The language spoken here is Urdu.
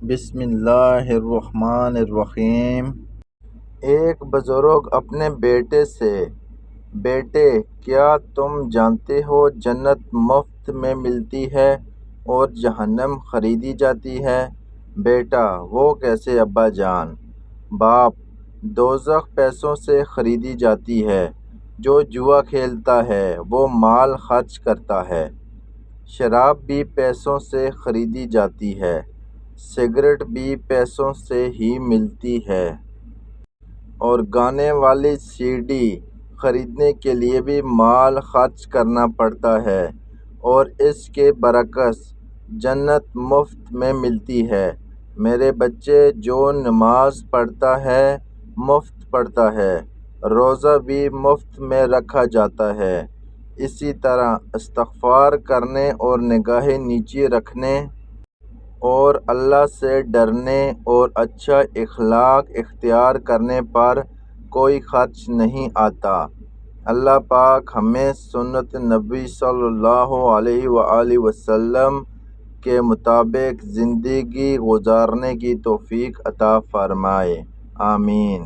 بسم اللہ الرحمن الرحیم۔ ایک بزرگ اپنے بیٹے سے: بیٹے، کیا تم جانتے ہو جنت مفت میں ملتی ہے اور جہنم خریدی جاتی ہے؟ بیٹا: وہ کیسے ابا جان؟ باپ: دوزخ پیسوں سے خریدی جاتی ہے۔ جو جوا کھیلتا ہے وہ مال خرچ کرتا ہے۔ شراب بھی پیسوں سے خریدی جاتی ہے۔ سگریٹ بھی پیسوں سے ہی ملتی ہے۔ اور گانے والی سی ڈی خریدنے کے لیے بھی مال خرچ کرنا پڑتا ہے۔ اور اس کے برعکس جنت مفت میں ملتی ہے۔ میرے بچے، جو نماز پڑھتا ہے مفت پڑھتا ہے، روزہ بھی مفت میں رکھا جاتا ہے۔ اسی طرح استغفار کرنے اور نگاہیں نیچی رکھنے اور اللہ سے ڈرنے اور اچھا اخلاق اختیار کرنے پر کوئی خرچ نہیں آتا۔ اللہ پاک ہمیں سنت نبی صلی اللہ علیہ وآلہ وسلم کے مطابق زندگی گزارنے کی توفیق عطا فرمائے۔ آمین۔